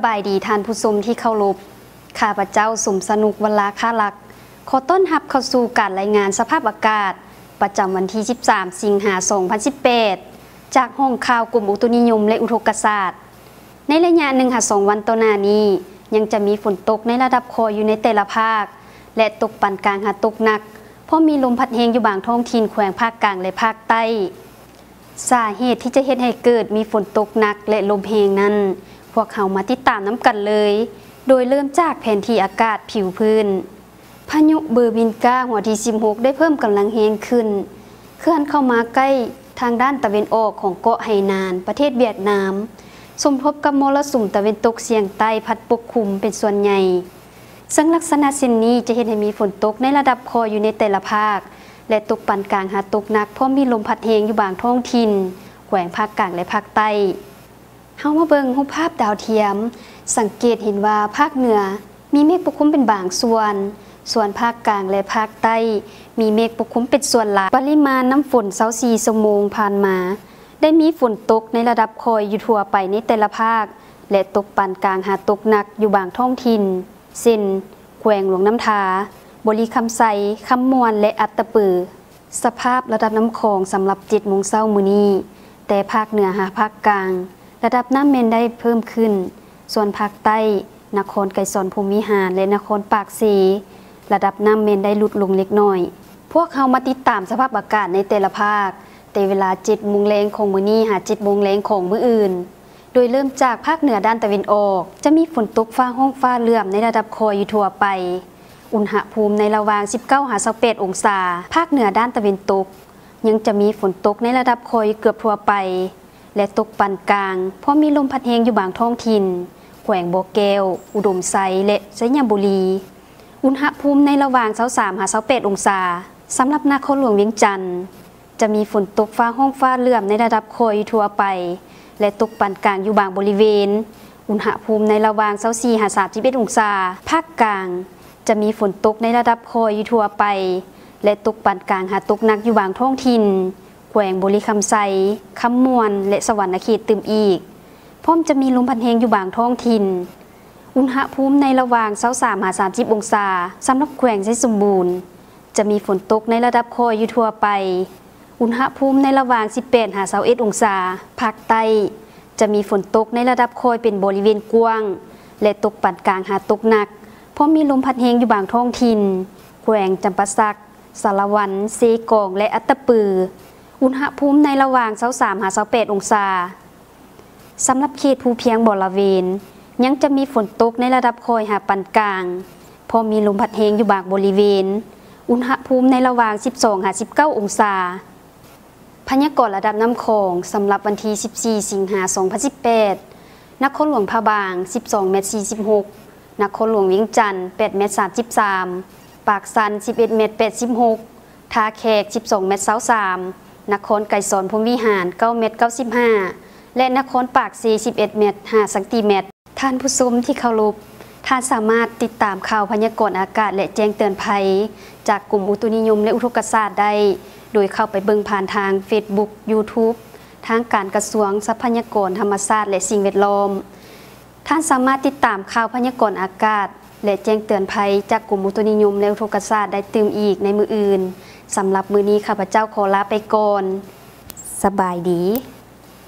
บายดีท่านผู้ชมที่เคารพข้าพเจ้าสมสนุกวลาค่าลักขอต้อนรับเข้าสู่การรายงานสภาพอากาศประจำวันที่ 13 สิงหาคม 2018 จากห้องข่าวกรมอุตุนิยมและอุทกศาสตร์ในระยะ1-2 วันต่อหน้านี้ยังจะมีฝนตกในระดับคออยู่ในแต่ละภาคและตกปานกลางหาตกหนักเพราะมีลมพัดแรงอยู่บางท้องถิ่นแขวงภาคกลางและภาคใต้สาเหตุที่จะเฮ็ดให้เกิดมีฝนตกหนักและลมแรงนั้นพวกเขามาติดตามน้ำกันเลยโดยเริ่มจากแผนที่อากาศผิวพื้นพายุเบอร์บินกาหัวที่16ได้เพิ่มกำลังแรงขึ้นเคลื่อนเข้ามาใกล้ทางด้านตะวันออกของเกาะไหหนานประเทศเวียดนามสมทบกับมรสุมตะวันตกเฉียงใต้พัดปกคลุมเป็นส่วนใหญ่ซึ่งลักษณะเช่นนี้จะเห็นให้มีฝนตกในระดับคออยู่ในแต่ละภาคและตกปานกลางหาตกหนักเพราะมีลมพัดแรงอยู่บางท้องถิ่นแขวงภาคกลางและภาคใต้เฮามาเบิ่งรูปภาพดาวเทียมสังเกตเห็นว่าภาคเหนือมีเมฆปกคลุมเป็นบางส่วนภาคกลางและภาคใต้มีเมฆปกคลุมเป็นส่วนหลายปริมาณน้ำฝน24 ชั่วโมงผ่านมาได้มีฝนตกในระดับคอยอยู่ทั่วไปในแต่ละภาคและตกปานกลางหาตกหนักอยู่บางท้องถิ่นเช่นแขวงหลวงน้ำทาบริคำไซคำมวนและอัตตปือสภาพระดับน้ำคลองสำหรับ7 โมงเช้ามื้อนี้แต่ภาคเหนือหาภาคกลางระดับน้ำเมนได้เพิ่มขึ้นส่วนภาคใต้นครไกรสอนภูมิหารและนครปากสีระดับน้ำเมนได้ลดลงเล็กน้อยพวกเขามาติดตามสภาพอากาศในแต่ละภาคแต่เวลา7 โมงแลงของมื้อนี้หา7 โมงแลงของมื้ออื่นโดยเริ่มจากภาคเหนือด้านตะวันออกจะมีฝนตกฟ้าห้องฟ้าเหลื่อมในระดับคออยู่ทั่วไปอุณหภูมิในระหว่าง19-28 องศาภาคเหนือด้านตะวันตกยังจะมีฝนตกในระดับคอยเกือบทั่วไปและตกปานกลางเพราะมีลมพัดแรงอยู่บางท้องถิ่นแขวงบ่อแก้วอุดมไซและชัยบุรีอุณหภูมิในระหว่าง23-28 องศาสำหรับนครหลวงเวียงจันทร์จะมีฝนตกฟ้าห้องฟ้าเหลื่อมในระดับคอยทั่วไปและตกปานกลางอยู่บางบริเวณอุณหภูมิในระหว่าง24-31 องศาภาคกลางจะมีฝนตกในระดับคอยทั่วไปและตกปานกลางหาตกหนักอยู่บางท้องถิ่นแขวงบริคำไซคำมวนและสวรรณเขตตื่มอีกพร้อมจะมีลมพัดแรงอยู่บางท้องถิ่นอุณหภูมิในระหว่าง23-30 องศาสำหรับแขวงไชยสมบูรณ์จะมีฝนตกในระดับคอยอยู่ทั่วไปอุณหภูมิในระหว่าง18-21 องศาภาคใต้จะมีฝนตกในระดับคอยเป็นบริเวณกว้างและตกปานกลางหาตกหนักเพราะมีลมพัดแรงอยู่บางท้องถิ่นแขวงจำปาสักสารวันเซกองและอัตตปืออุณหภูมิในระหว่าง23-28 องศาสำหรับเขตภูเพียงบริเวณยังจะมีฝนตกในระดับคอยหาปานกลางเพราะมีลมพัดแรงอยู่บางบริเวณอุณหภูมิในระหว่าง12-19 องศาพยากรณ์ระดับน้ำคลองสำหรับวันที่14 สิงหาคม 2018นครหลวงพะบาง12 เมตร 46นครหลวงเวียงจันทร์8 เมตร 33ปากสัน11 เมตร 86ท่าแขก12 เมตร 23นครไกรสอนภูมิวิหาร9 เมตร 95และนครปากสี11 เมตร 5 เซนติเมตรท่านผู้ชมที่เคารพท่านสามารถติดตามข่าวพยากรณ์อากาศและแจ้งเตือนภัยจากกรมอุตุนิยมและอุทกศาสตร์ได้โดยเข้าไปเบิ่งผ่านทาง Facebook YouTube ทางการกระทรวงทรัพยากรธรรมชาติและสิ่งแวดล้อมท่านสามารถติดตามข่าวพยากรณ์อากาศและแจ้งเตือนภัยจากกรมอุตุนิยมและอุทกศาสตร์ได้ตื่มอีกในมื้ออื่นสำหรับมื้อนี้ข้าพเจ้าขอลาไปก่อนสบายดี